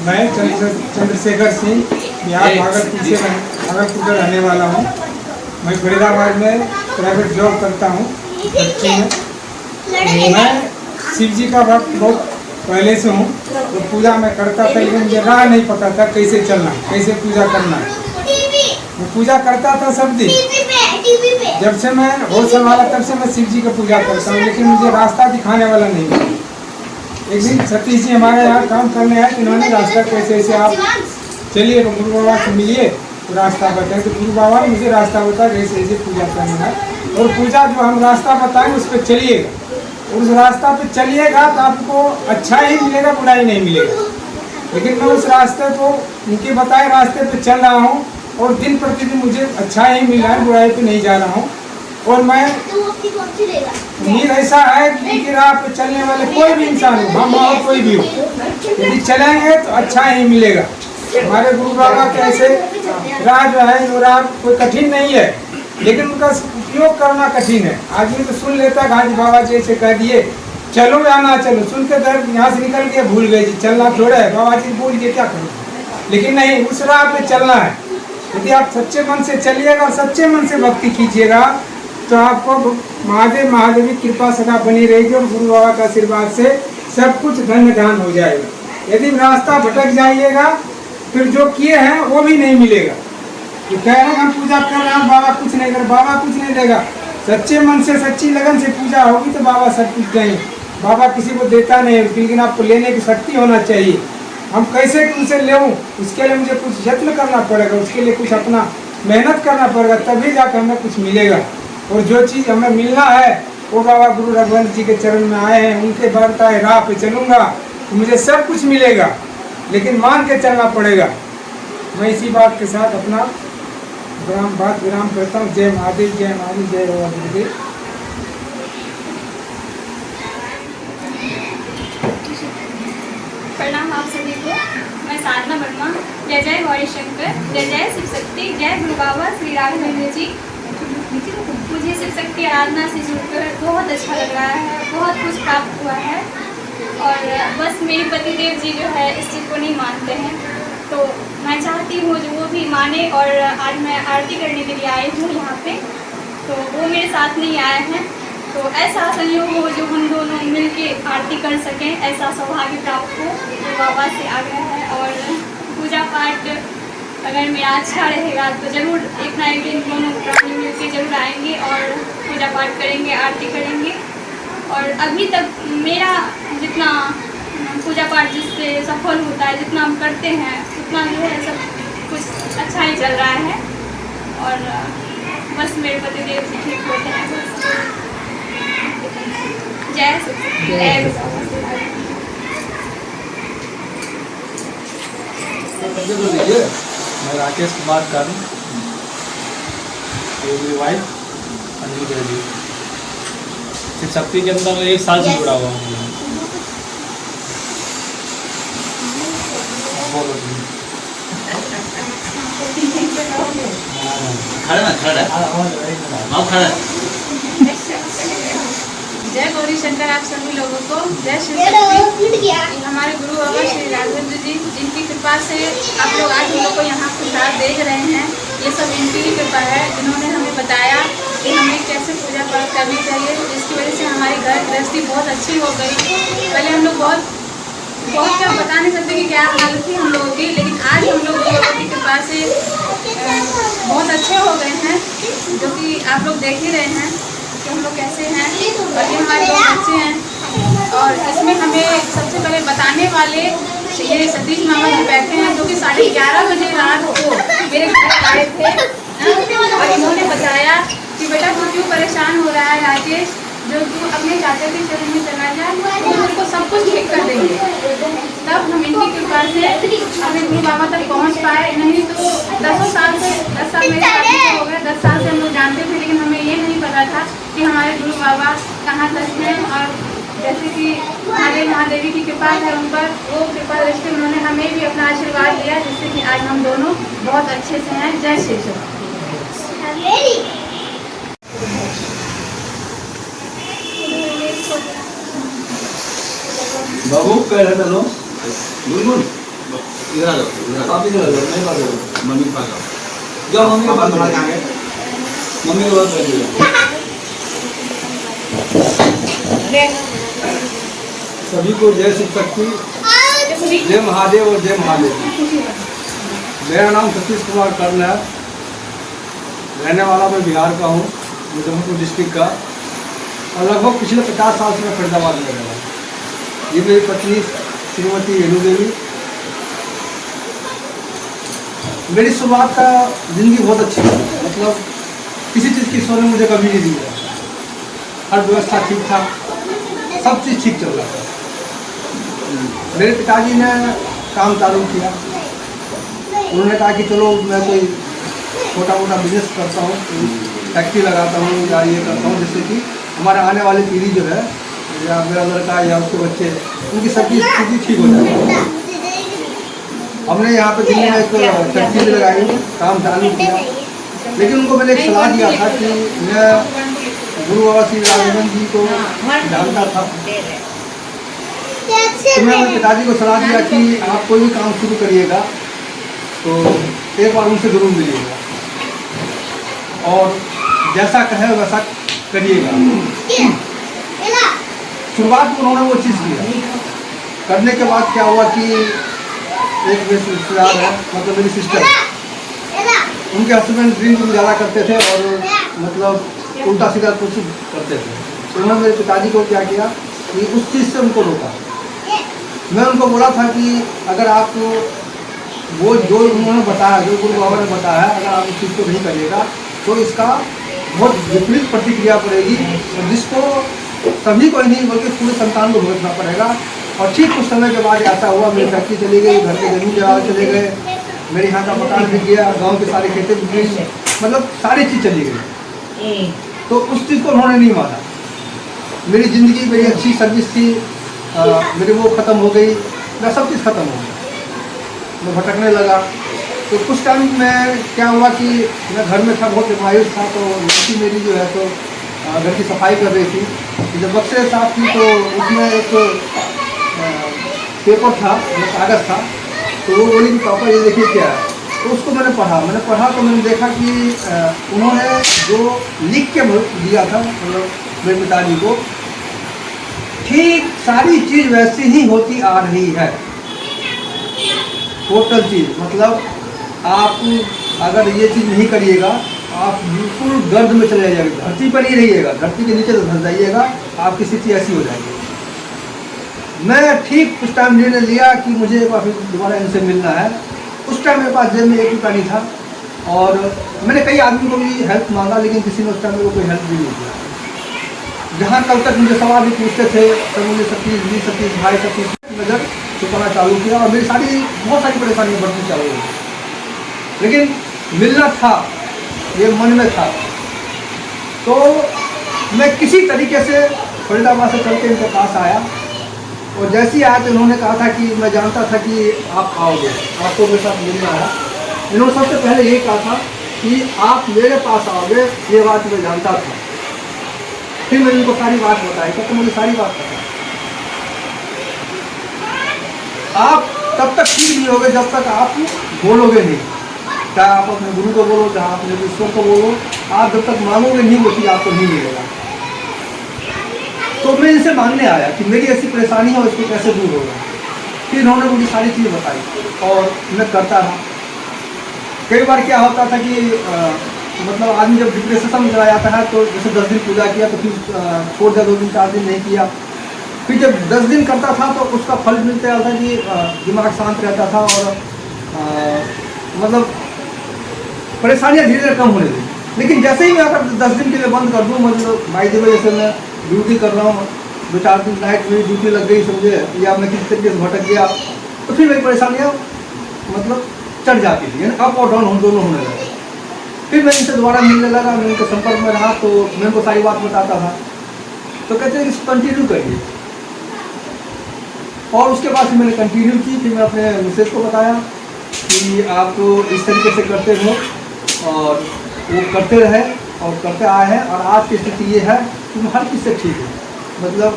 मैं चंद्रशेखर सिंह बिहार भागलपुर का रहने वाला हूँ। मैं फरीदाबाद में प्राइवेट जॉब करता हूँ फैक्ट्री में। मैं शिव जी का भक्त बहुत पहले से हूँ, तो पूजा मैं करता था, लेकिन मुझे राह नहीं पता था कैसे चलना, कैसे पूजा करना। मैं पूजा करता था सब दिन, जब से मैं होश संभाला तब से मैं शिव जी का पूजा करता हूँ, लेकिन मुझे रास्ता दिखाने वाला नहीं है। एक दिन सतीश जी हमारे यहाँ काम करने आए, इन्होंने रास्ता कैसे ऐसे आप चलिए गुरु बाबा से मिलिए तो रास्ता बताएं। तो गुरु बाबा ने मुझे रास्ता बताया कैसे ऐसे पूजा करना है, और पूजा जो हम रास्ता बताएंगे उस पर चलिएगा, उस रास्ता पे चलिएगा तो आपको अच्छा ही मिलेगा, बुराई नहीं मिलेगा। लेकिन मैं उस रास्ते को उनके बताए रास्ते पे चल रहा हूँ, और दिन प्रतिदिन मुझे अच्छा ही मिल रहा है, बुराई पे नहीं जा रहा हूँ। और मैं उम्मीद ऐसा है कि इनकी राह पे चलने वाले कोई भी इंसान हो, हम और कोई भी हो, यदि चलेंगे तो अच्छा ही मिलेगा। हमारे गुरु बाबा के ऐसे राह जो है, वो राह कोई कठिन नहीं है, लेकिन उनका उपयोग करना कठिन है। आदमी तो सुन लेता है, आज बाबा जी ऐसे कह दिए चलो या ना चलो, सुन के दर्द यहाँ से निकल के भूल गए जी, चलना थोड़ा है, बाबा जी बोल के क्या करो। लेकिन नहीं, उस राह पे चलना है। यदि आप सच्चे मन से चलिएगा और सच्चे मन से भक्ति कीजिएगा तो आपको महादेव की कृपा सदा बनी रहेगी, और गुरु बाबा का आशीर्वाद से सब कुछ धन्य धान हो जाएगा। यदि रास्ता भटक जाइएगा फिर जो किए हैं वो भी नहीं मिलेगा। तो कह रहे हैं हम पूजा कर रहे हैं, बाबा कुछ नहीं कर, बाबा कुछ नहीं देगा। सच्चे मन से सच्ची लगन से पूजा होगी तो बाबा सब कुछ देंगे। बाबा किसी को देता नहीं, लेकिन आपको लेने की शक्ति होना चाहिए। हम कैसे उनसे लें, उसके लिए मुझे कुछ यत्न करना पड़ेगा, उसके लिए कुछ अपना मेहनत करना पड़ेगा, तभी जाकर हमें कुछ मिलेगा। और जो चीज़ हमें मिलना है वो बाबा गुरु रघुवंश जी के चरण में आए हैं, उनके बताए राह पे चलूँगा तो मुझे सब कुछ मिलेगा, लेकिन मान के चलना पड़ेगा। मैं इसी बात के साथ अपना विराम करता हूँ। जय महादेव, जय महादेव, जय बाबा गुरुदेव। प्रणाम आप सभी को। मैं साधना वर्मा। जय जय गौरी शंकर, जय जय शिव शक्ति, जय गुरु बाबा श्री राघवेंद्र जी। मुझे शिव शक्ति आराधना से जुड़कर बहुत अच्छा लग रहा है, बहुत कुछ प्राप्त हुआ है। और बस मेरे पतिदेव जी जो है इस चीज़ को नहीं मानते हैं, तो मैं चाहती हूँ जो वो भी माने। और आज मैं आरती करने के लिए आई हूँ यहाँ पे, तो वो मेरे साथ नहीं आए हैं, तो ऐसा संयोग हो जो हम दोनों मिल के आरती कर सकें, ऐसा सौभाग्य प्राप्त हो, जो बाबा से आग्रह है। और पूजा पाठ अगर मेरा अच्छा रहेगा तो ज़रूर एक ना एक दिन दोनों प्राणी मिल के जरूर आएंगे और पूजा पाठ करेंगे, आरती करेंगे। और अभी तक मेरा जितना पूजा पाठ जिससे सफल होता है, जितना हम करते हैं उतना जो है सब कुछ अच्छा ही चल रहा है। और बस मेरे पतिदेव जी ठीक होते हैं बस। जय जय मैं राकेश कुमार कानू, मेरी वाइफ अंजलि देवी। शिव शक्ति के अंदर 1 साल से जुड़ा हुआ हूँ। जय गौरी शंकर आप सभी लोगों को। जय श्री शक्ति। हमारे गुरु बाबा श्री राघवेंद्र जी, जिनकी कृपा से आप लोग आज हम लोग को यहाँ प्रसाद देख रहे हैं, ये सब इनकी ही कृपा है। जिन्होंने हमें बताया कि हमें कैसे पूजा पाठ करनी चाहिए, जिसकी वजह से हमारी घर गृहस्थी बहुत अच्छी हो गई। पहले हम लोग बहुत क्या बता नहीं सकते कि क्या हालत थी हम लोगों की, लेकिन आज हम लोग गुरु बाबा की कृपा से बहुत अच्छे हो गए हैं, जो कि आप लोग देख ही रहे हैं कि हम लोग कैसे हैं। और ये हमारे 2 बच्चे हैं, और इसमें हमें सबसे पहले बताने वाले ये सतीश मामा जी बैठे हैं, जो कि 11:30 बजे रात को मेरे घर आए थे और इन्होंने बताया कि बेटा तू क्यों परेशान हो रहा है राकेश, जो तू अपने चाचा के चरण में चला जाए तो उनको सब कुछ ठीक कर देंगे। तब हम इनकी कृपा से अपने गुरु बाबा तक पहुंच पाए। नहीं तो 10 साल मेरे शादी हो गए, 10 साल से हम लोग जानते थे, लेकिन हमें ये नहीं पता था कि हमारे गुरु बाबा कहाँ तक हैं। और जैसे कि महादेवी की कृपा है उन पर, वो कृपा दृष्टि उन्होंने हमें भी अपना आशीर्वाद दिया, जिससे कि आज हम दोनों बहुत अच्छे से हैं। जय श्री शक्ति। बाबू कह रहे थे लो, गुनगुन इधर आ जाओ, इधर आ जाओ। आप इधर आ जाओ, मेरे पास आ जाओ। मम्मी के पास जाओ। जाओ मम्मी के पापा पास तुम्हारे जाओ। कहाँ गए? मम्मी के पास बैठिए। सभी को जय शिव शक्ति, जय महादेव और जय महादेव। मेरा नाम सतीश कुमार कर्ण है। रहने वाला मैं बिहार का हूँ, मुजफ्फरपुर डिस्ट्रिक्ट का, और लगभग पिछले 50 साल से मैं फरीदाबाद में रह रहा हूँ। ये मेरी पत्नी श्रीमती रेणु देवी। मेरी शुरुआत का ज़िंदगी बहुत अच्छी थी, मतलब किसी चीज़ की ईश्वर ने मुझे कभी नहीं दिया। हर व्यवस्था ठीक था, सब चीज़ ठीक चल रहा था। मेरे पिताजी ने काम चालू किया। उन्होंने कहा कि चलो मैं कोई छोटा मोटा बिजनेस करता हूँ, फैक्ट्री लगाता हूँ या ये करता हूँ, जिससे कि हमारे आने वाली पीढ़ी जो है, या मेरा लड़का या उसके बच्चे, उनकी सब चीज़ ठीक हो जाए। हमने यहाँ पे दिल्ली में एक फैक्ट्री भी लगाई, काम चालू किया। लेकिन उनको मैंने एक सलाह दिया था कि मैं गुरु बाबा श्री राघवेंद्र जी को जानता था, तो मैं अपने पिताजी को सलाह दिया कि आप कोई भी काम शुरू करिएगा तो एक बार उनसे जरूर मिलिएगा और जैसा कहे वैसा करिएगा। शुरुआत में उन्होंने वो चीज़ किया। करने के बाद क्या हुआ कि एक मेरे रिश्तेदार है, मतलब मेरी सिस्टर, उनके हस्बैंड ड्रिंक ज़्यादा करते थे और मतलब उल्टा सीधा कुछ करते थे। तो उन्होंने मेरे पिताजी को क्या किया कि उस चीज़ से उनको रोका। मैं उनको बोला था कि अगर आप वो जो उन्होंने बताया, जो गुरु बाबा ने बताया है, अगर आप उस चीज़ को नहीं करिएगा तो इसका बहुत विपरीत प्रतिक्रिया पड़ेगी, जिसको सभी को ही नहीं बल्कि पूरे संतान को भुगतना पड़ेगा। और ठीक कुछ समय के बाद ऐसा हुआ, मेरी फैक्ट्री चली गई, घर के जमीन जगह चले गए, मेरे यहाँ का मकान बिक गया, गांव के सारे खेतें बिक गई, मतलब सारी चीज़ चली गई। तो उस चीज़ को उन्होंने नहीं माना। मेरी ज़िंदगी, मेरी अच्छी सर्विस थी, मेरी वो ख़त्म हो गई, मेरा सब चीज़ ख़त्म हो गया, मैं भटकने लगा। तो कुछ टाइम में क्या हुआ कि मैं घर में था, बहुत मायूस था। तो लड़की मेरी जो है तो घर की सफाई कर रही थी, तो जब बक्से साफ की तो उसमें एक पेपर था, एक कागज़ था। तो वो बोली कि पापा ये देखिए क्या है। तो उसको मैंने पढ़ा तो मैंने देखा कि उन्होंने जो लिख के दिया था, मतलब मेरे पिताजी को, ठीक सारी चीज़ वैसी ही होती आ रही है, टोटल चीज़। मतलब आप अगर ये चीज़ नहीं करिएगा, आप बिल्कुल गर्द में चले जाइएगा, धरती पर ही रहिएगा, धरती के नीचे तो धंस जाइएगा, आपकी स्थिति ऐसी हो जाएगी। मैं ठीक उस टाइम निर्णय लिया कि मुझे दोबारा इनसे मिलना है। उस टाइम मेरे पास जेब में 1 रुपया नहीं था और मैंने कई आदमी को भी हेल्प मांगा, लेकिन किसी ने उस टाइम मेरे को कोई हेल्प भी नहीं किया। जहाँ कल तक मुझे सवाल भी पूछते थे, तब मुझे सतीश भाई नज़र छुपाना चालू किया और मेरी बहुत सारी परेशानियाँ बढ़नी चालू हुई। लेकिन मिलना था, ये मन में था। तो मैं किसी तरीके से फरीदाबाद से चल के इनके पास आया और जैसे ही आया तो इन्होंने कहा था कि मैं जानता था कि आप आओगे, आपको मेरे साथ मिलना है। इन्होंने सबसे पहले यही कहा था कि आप मेरे पास आओगे, ये बात मैं जानता था। फिर मैंने इनको सारी बात बताई, तो मुझे सारी बात बताई। आप तब तक ठीक नहीं होगे जब तक आप बोलोगे नहीं, चाहे आप अपने गुरु को बोलो, चाहे अपने ईश्वर को बोलो, आप जब तक मांगोगे नहीं वो चीज़ आपको नहीं मिलेगा। तो मैं इनसे मांगने आया कि मेरी ऐसी परेशानी है और इसको कैसे दूर होगा। फिर इन्होंने मुझे सारी चीज़ बताई और मैं करता रहा। कई बार क्या होता था कि मतलब आदमी जब डिप्रेशन में चला जाता है तो जैसे 10 दिन पूजा किया तो फिर छोड़ दिया, 2 दिन 4 दिन नहीं किया। फिर जब 10 दिन करता था तो उसका फल मिलता था कि दिमाग शांत रहता था और मतलब परेशानियाँ धीरे धीरे कम होने लगी। लेकिन जैसे ही मैं अगर 10 दिन के लिए बंद कर दूँ, मतलब बाई द वे जैसे मैं ड्यूटी कर रहा हूँ, 2-4 दिन नाइट में ड्यूटी लग गई समझे, या मैं किसी तरीके से भटक गया, तो फिर मेरी परेशानियाँ मतलब चढ़ जाती थी, यानी अप और डाउन हम दोनों होने लगे। फिर मैं इनसे दोबारा मिलने लगा, मैं उनके संपर्क में रहा तो मैं उनको सारी बात बताता था। तो कहते हैं कि कंटिन्यू करिए, और उसके बाद फिर मैंने कंटिन्यू की। फिर मैं अपने मिसेज को बताया कि आप तो इस तरीके से करते हो, और वो करते रहे और करते आए हैं, और आज की स्थिति ये है कि मैं हर चीज़ से ठीक हूँ। मतलब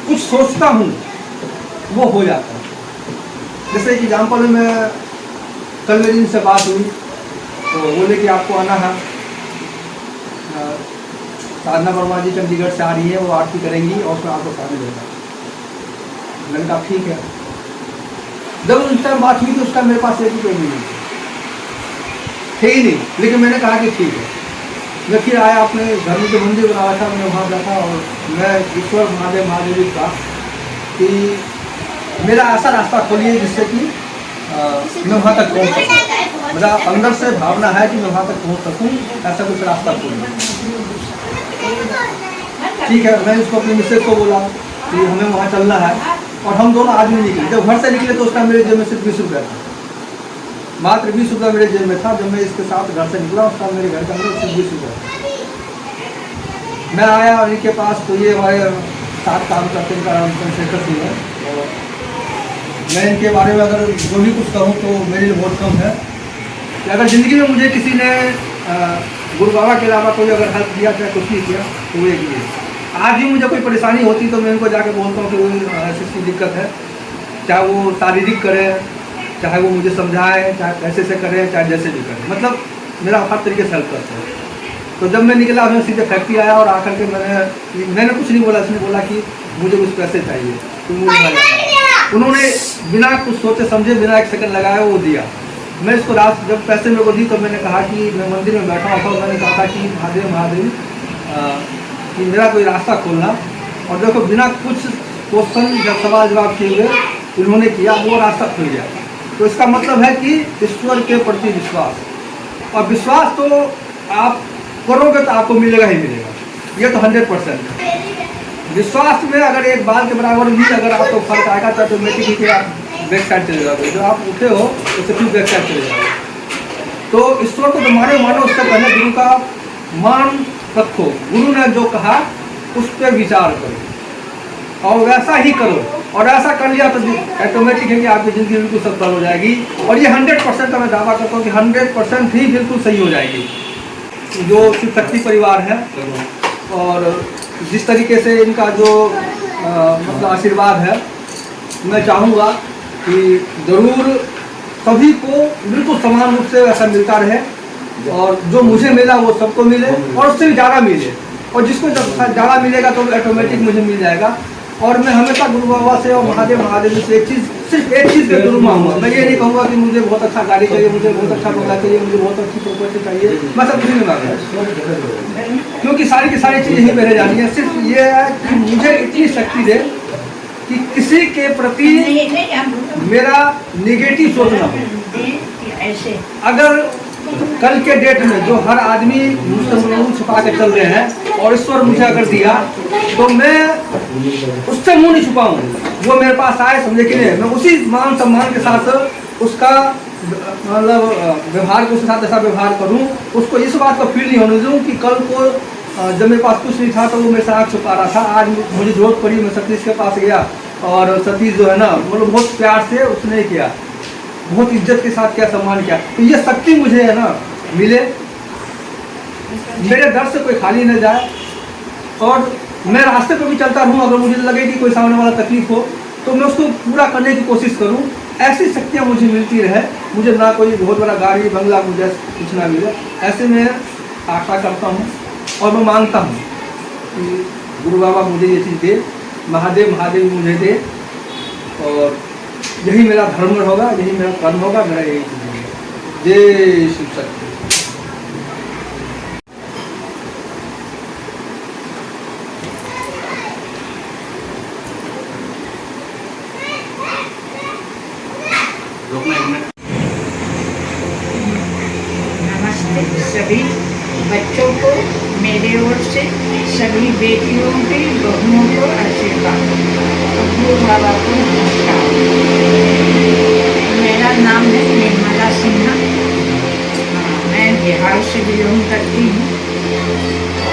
कुछ सोचता हूँ वो हो जाता है। जैसे एग्जाम्पल में कल मेरी इनसे बात हुई तो बोले कि आपको आना है, साधना वर्मा जी चंडीगढ़ से आ रही है, वो आरती करेंगी और उसमें आपको शामिल होगा। मैंने कहा ठीक है। जब उस टाइम बात हुई तो उसका मेरे पास एक रुपये नहीं थे ही नहीं, लेकिन मैंने कहा कि ठीक है। मैं फिर आया, अपने घर में जो मंदिर बनाया था मैंने वहाँ जाता और मैं ईश्वर महादेव महादेवी का कि मेरा ऐसा रास्ता खोलिए जिससे कि मैं वहाँ तक पहुँच सकूँ। मेरा अंदर से भावना है कि मैं वहाँ तक पहुँच सकूँ, ऐसा कुछ रास्ता खोलिए। ठीक है, मैं उसको अपनी मिसेज को बोला कि हमें वहाँ चलना है और हम दोनों आदमी निकले। जब घर से निकले तो उसका मेरे जेब में सिर्फ 20 रुपया था, मात्र 20 रुपया मेरे जेब में था। जब मैं इसके साथ घर से निकला उसका मेरे घर के अंदर सिर्फ 20 रुपया था। मैं आया इनके पास तो ये हमारे साथ काम करते हैं, इनका नाम चंद्रशेखर सिंह है। और मैं इनके बारे में अगर जो भी कुछ कहूँ तो मेरे लिए बहुत कम है कि अगर ज़िंदगी में मुझे किसी ने गुरु बाबा के अलावा कोई अगर हेल्प किया चाहे कुछ नहीं किया तो वो एक ही है। आज भी मुझे कोई परेशानी होती तो मैं उनको जाके बोलता हूँ कि वो ऐसी दिक्कत है, चाहे वो शारीरिक करे, चाहे वो मुझे समझाए, चाहे कैसे से करे, चाहे जैसे भी करे, मतलब मेरा हर तरीके से हेल्प करते हैं। तो जब मैं निकला मैं सीधे फैक्ट्री आया और आकर के मैंने कुछ नहीं बोला, उसने बोला कि मुझे कुछ पैसे चाहिए तो मुझे उन्होंने बिना कुछ सोचे समझे, बिना एक सेकंड लगाया वो दिया। मैं इसको रात जब पैसे मेरे को दी तो मैंने कहा कि मैं मंदिर में बैठा हुआ था और मैंने कहा था कि महादेव महादेव कि मेरा कोई रास्ता खोलना। और देखो बिना कुछ क्वेश्चन जब सवाल जवाब किए हुए उन्होंने किया, वो रास्ता खुल गया। तो इसका मतलब है कि ईश्वर के प्रति विश्वास, और विश्वास तो आप करोगे तो आपको मिलेगा ही मिलेगा, ये तो 100%। विश्वास में अगर एक बाल के बराबर भी अगर आपको फर्क आएगा तो ऑटोमेटिकली आप बैक साइड चले जाओगे। जो आप उठे हो उससे फिर बैक साइड चले जाओगे। तो ईश्वर को तो मानो, उससे पहले गुरु का मान रखो। गुरु ने जो कहा उस पर विचार करो और वैसा ही करो, और ऐसा कर लिया तो ऑटोमेटिक है कि आपकी ज़िंदगी बिल्कुल सफल हो जाएगी। और ये 100% का मैं दावा करता हूँ कि 100% ही बिल्कुल सही हो जाएगी। जो शिव शक्ति परिवार है और जिस तरीके से इनका जो मतलब आशीर्वाद है, मैं चाहूँगा कि ज़रूर सभी को बिल्कुल समान रूप से ऐसा मिलता रहे और जो मुझे मिला वो सबको मिले और उससे भी ज़्यादा मिले। और जिसको जब ज़्यादा मिलेगा तो ऑटोमेटिक मुझे मिल जाएगा। और मैं हमेशा गुरु बाबा से और महादेव महादेव से सिर्फ एक चीज़ के गुरु मांगूंगा। मैं ये नहीं कहूँगा कि मुझे बहुत अच्छा गाड़ी चाहिए, मुझे बहुत अच्छा बंगला चाहिए, मुझे बहुत अच्छी प्रॉपर्टी चाहिए, मैं सब कुछ नहीं मांगा, क्योंकि सारी की सारी चीज़ यहीं पे रह जानी है। सिर्फ ये है कि मुझे इतनी शक्ति दे कि किसी के प्रति मेरा निगेटिव सोच ना हो। अगर कल के डेट में जो हर आदमी मुझसे मुँह छुपा के चल रहे हैं और ईश्वर मुझे अगर दिया तो मैं उससे मुँह नहीं छुपाऊँ। वो मेरे पास आए, समझे कि नहीं, मैं उसी मान सम्मान के साथ उसका मतलब व्यवहार को उसके साथ ऐसा व्यवहार करूँ, उसको इस बात को फील नहीं होने दूँ कि कल को जब मेरे पास कुछ नहीं था तो वो मेरे से आँख छुपा रहा था। आज मुझे जरूरत पड़ी, मैं सतीश के पास गया और सतीश जो है ना मतलब बहुत प्यार से उसने किया, बहुत इज्जत के साथ किया, सम्मान किया। तो ये शक्ति मुझे है ना मिले, मेरे दर से कोई खाली न जाए। और मैं रास्ते पर भी चलता रहूँ, अगर मुझे लगे कि कोई सामने वाला तकलीफ हो तो मैं उसको पूरा करने की कोशिश करूँ। ऐसी शक्तियाँ मुझे मिलती रहे, मुझे ना कोई बहुत बड़ा गाड़ी बंगला मुझे कुछ ना मिले। ऐसे में आशा करता हूँ और मैं मांगता हूँ कि गुरु बाबा मुझे ये चीज़ दे, महादेव महादेव मुझे दे, और यही मेरा धर्म होगा, यही मेरा कर्म होगा, मेरा यही चीज़ होगा। जय शिव शक्ति। नमस्ते सभी बच्चों को मेरे ओर से, सभी बेटियों की बहुओं को आशीर्वाद। गुरु बाबा को नमस्कार। मेरा नाम है निर्मला सिन्हा। मैं बिहार से बिलोंग करती हूँ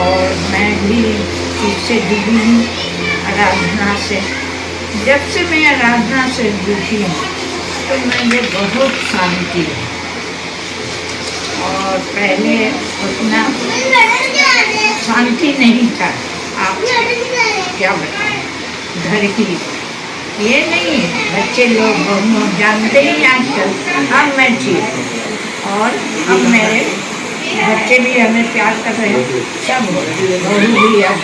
और मैं भी इससे जुड़ी हूँ आराधना से। जब से मैं आराधना से जुड़ी हूँ तो मुझे बहुत शांति है। और पहले उतना शांति नहीं था, आप क्या बताएं, घर की ये नहीं बच्चे लोग जानते ही आजकल। अब मैं ठीक हूँ और अब मेरे बच्चे भी हमें प्यार कर रहे हैं, सब बहू भी अब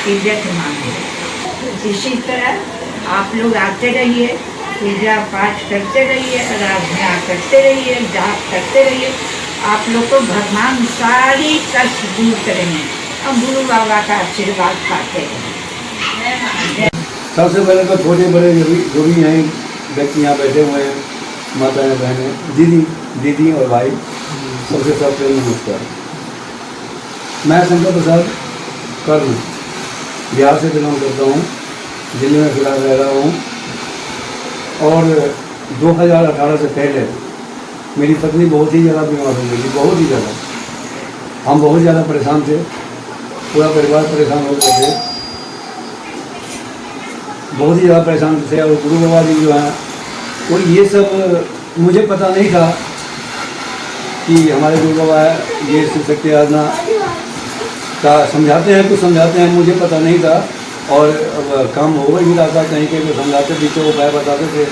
इज्जत मांगे। इसी तरह आप लोग आते रहिए, पूजा पाठ करते रहिए, आराधना करते रहिए, जाप करते रहिए। आप लोग को भगवान सारी कष्ट दूर करेंगे और गुरु बाबा का आशीर्वाद पाते हैं। सबसे पहले तो छोटे बड़े जो भी हैं व्यक्ति यहाँ बैठे हुए हैं, माताएं बहनें, दीदी और भाई, सबसे सबसे नमस्कार। मैं शंकर प्रसाद कर्ण बिहार से बिलोंग करता हूँ, दिल्ली में फिलहाल रह रहा हूँ। और 2018 से पहले मेरी पत्नी बहुत ही ज़्यादा बीमार हो गई थी, बहुत ही ज़्यादा। हम बहुत ज़्यादा परेशान थे, पूरा परिवार परेशान हो गए थे, बहुत ही ज़्यादा परेशान थे। और गुरु बाबा जी जो हैं, और ये सब मुझे पता नहीं था कि हमारे गुरु बाबा ये शिव शक्ति आराधना का समझाते हैं, कुछ समझाते हैं, मुझे पता नहीं था। और काम हो भी रहा था, कहीं कहीं को समझाते थे, तो उपाय बताते थे,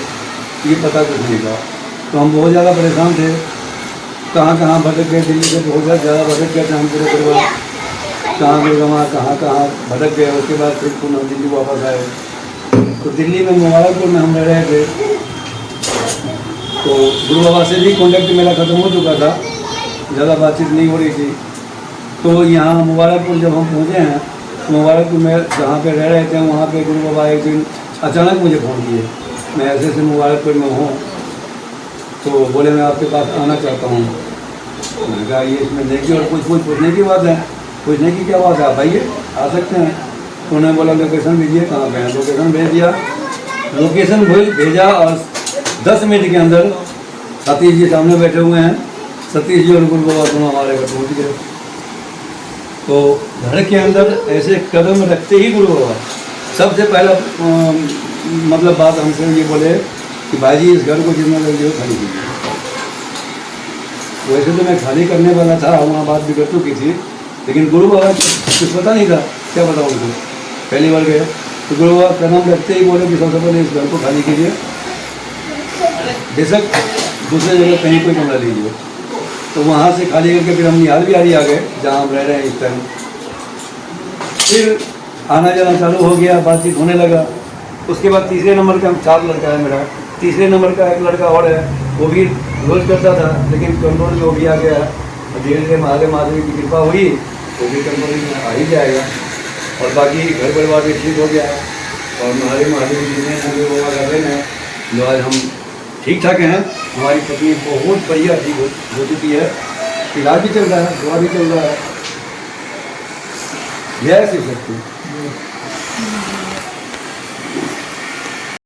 ये पता कुछ नहीं था। तो हम बहुत ज़्यादा परेशान थे, कहाँ कहाँ भटक गए, दिल्ली से बहुत ज़्यादा भटक गए थे हम पूरे परिवार, कहाँ गुड़गांव कहाँ भटक गए। उसके बाद फिर पुनः दिल्ली वापस आए। तो दिल्ली में मुबारकपुर में हम रह रहे थे, तो गुरु बाबा से भी कॉन्टेक्ट मेरा ख़त्म हो चुका था, ज़्यादा बातचीत नहीं हो रही थी। तो यहाँ मुबारकपुर जब हम पहुँचे हैं, मुबारकपुर में जहाँ पे रह रहे थे, वहाँ पे गुरु बाबा एक दिन अचानक मुझे फ़ोन किए, मैं ऐसे से मुबारकपुर में हूँ, तो बोले मैं आपके पास आना चाहता हूँ। मैंने कहा ये इसमें देखिए, और कुछ पूछने की बात है, पूछने की क्या बात है, आप आइए, आ सकते हैं। तो उन्होंने बोला लोकेशन भेजिए, कहाँ पे है। लोकेशन भेज दिया, लोकेशन भेजा, और 10 मिनट के अंदर सतीश जी सामने बैठे हुए हैं, सतीश जी और गुरु बाबा दोनों हमारे घर पहुँच गए। तो घर के अंदर ऐसे कदम रखते ही गुरु बाबा सबसे पहला मतलब बात हमसे ये बोले कि भाई जी इस घर को जितना लगे हो खाली कीजिए। वैसे तो मैं खाली करने वाला था, वहाँ बात बिगड़ चुकी थी, लेकिन गुरु बाबा कुछ पता नहीं था, क्या बताऊँ उनको। पहली बार गए तो गुरु बाबा कदम रखते ही बोले कि सबसे पहले इस घर को खाली कीजिए, बेशक दूसरे जगह कहीं कोई कमरा लीजिए। तो वहाँ से खाली करके फिर हम निहाल बिहारी आ गए, जहाँ हम रह रहे हैं इस टाइम। फिर आना जाना चालू हो गया, बातचीत होने लगा। उसके बाद तीसरे नंबर का 4 लड़का है मेरा, तीसरे नंबर का एक लड़का और है, वो भी रोज़ करता था, लेकिन कंट्रोल में वो भी आ गया। धीरे धीरे महादेव की कृपा हुई, वो भी कंट्रोल में आ ही जाएगा। और बाकी घर परिवार भी ठीक हो गया, और महादेव जी ने पूरे बाबा कर रहे हैं, जो आज हम ठीक ठाक हैं। हमारी पत्नी बहुत बढ़िया ठीक हो चुकी है, इलाज भी चल रहा है, दवा भी चल रहा है। जय शिव शक्ति।